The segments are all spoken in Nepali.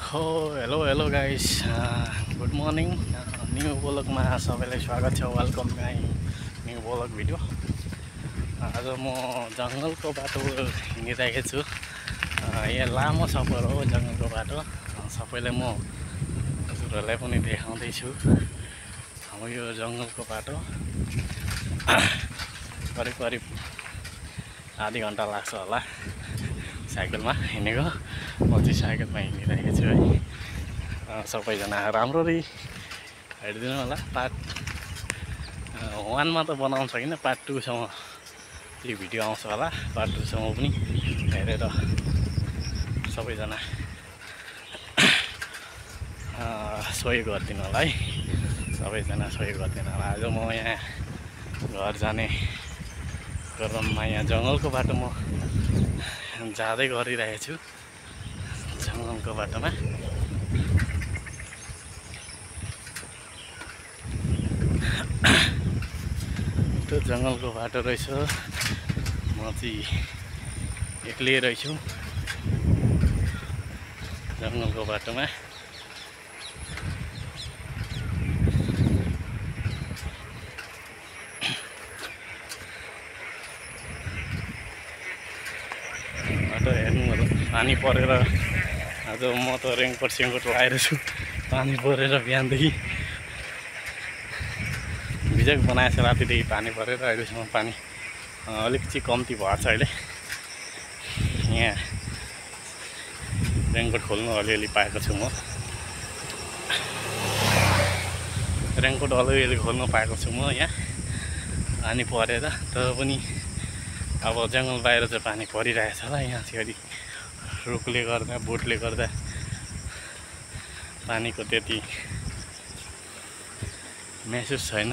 हो hello guys, good morning. New ब्लगमा सबैलाई स्वागत छ। Welcome my new vlog video. आज म जङ्गलको बाटो हिँडिरहेको छु। यहाँ लामो सफर हो जङ्गलको बाटो। सबैलाई म हजुरहरूलाई पनि देखाउँदैछु। अब यो जङ्गलको बाटो करिब आधी घन्टा लाग्छ होला साइकलमा हिँडेको। म चाहिँ साइकलमा हिँडिरहेको छु है। सबैजना राम्ररी हेरिदिनु होला। पार्ट 1 मा त बनाउन सकिनँ, पार्ट 2 सम्म यो भिडियो आउँछ होला। पार्ट 2 सम्म पनि हेरेर सबैजना सहयोग गरिदिनु होला है। सबैजना सहयोग गरिदिनु होला। आज म यहाँ घर जाने क्रममा यहाँ जङ्गलको बाटो म जाँदै गरिरहेको छु। जङ्गलको बाटोमा त्यो जङ्गलको बाटो रहेछ। म चाहिँ एक्लै रहेछु जङ्गलको बाटोमा। बाटो हेर्नु होला, पानी परेर आज म त रेनकोट सेनकोट लगाएर छु। पानी परेर बिहानदेखि भिजेको बनाएछ। रातिदेखि पानी परेर अहिलेसम्म पानी अलिकति कम्ती भएको छ। अहिले यहाँ रेनकोट खोल्नु अलिअलि पाएको छु। म रेनकोट अलिअलि खोल्नु पाएको छु म यहाँ पानी परेर। तर पनि अब जङ्गल बाहिर चाहिँ पानी परिरहेछ होला। यहाँ चाहिँ अलिक रुखले गर्दा बोटले गर्दा पानीको त्यति महसुस छैन।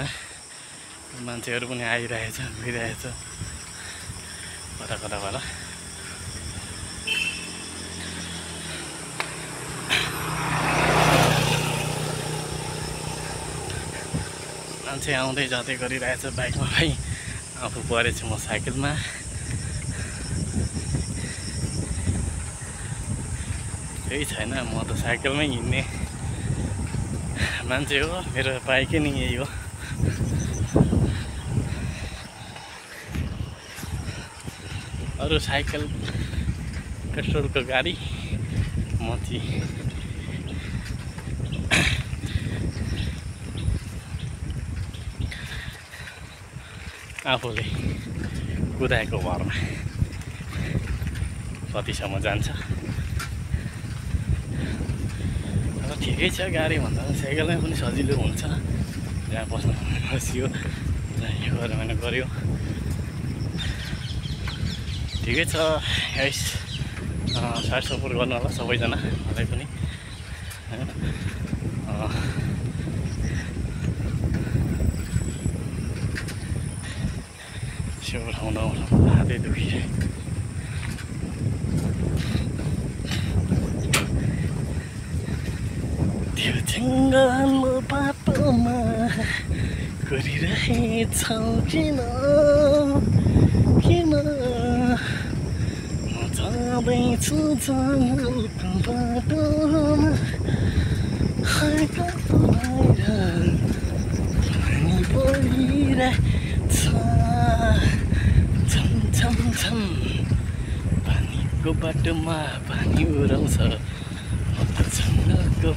मान्छेहरू पनि आइरहेछ गइरहेछ कता कताबाट। मान्छे आउँदै जाँदै गरिरहेछ बाइकमा भाइ। आफू परेछु म साइकलमा। केही छैन, म त साइकलमै हिँड्ने मान्छे हो। मेरो बाइकै नि यही हो। अरू साइकल पेट्रोलको गाडी, म चाहिँ आफूले कुदाएको भरमा कतिसम्म जान्छ। तर ठिकै छ, गाडी भन्दा साइकलमै पनि सजिलो हुन्छ। जहाँ बस्नु बसियो, जहाँ यो गर्यो भने गऱ्यो, ठिकै छ। गाइस, साथ सपोर्ट गर्नु होला सबैजना, मलाई पनि सेवा उठाउँदा हातै दुखिरह्यो। त्यो जङ्गलको बाटोमा गरिरहेछौ किन किन म जाँदैछु जङ्गलको बाटोमा। पानी परिरहेछ झम झम झम। पानीको बाटोमा पानी उडाउँछ। म त जङ्गलको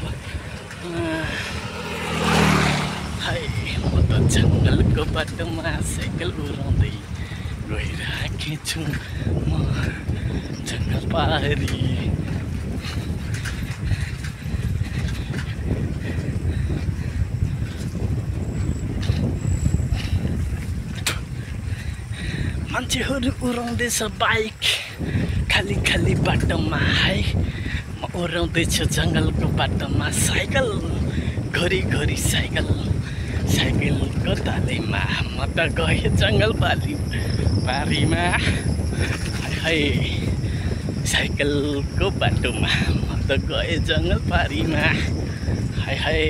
म त जङ्गलको बाटोमा साइकल उडाउँदै गइरहेको छु म जङ्गल पारी। मान्छेहरू उडाउँदैछ बाइक खाली खाली बाटोमा है। म उडाउँदैछु जङ्गलको बाटोमा साइकल, घरिघरि साइकल साइकलको तालैमा। म त गएँ जङ्गल पारीमा है। साइकलको बाटोमा म त गएँ जङ्गल पारीमा है।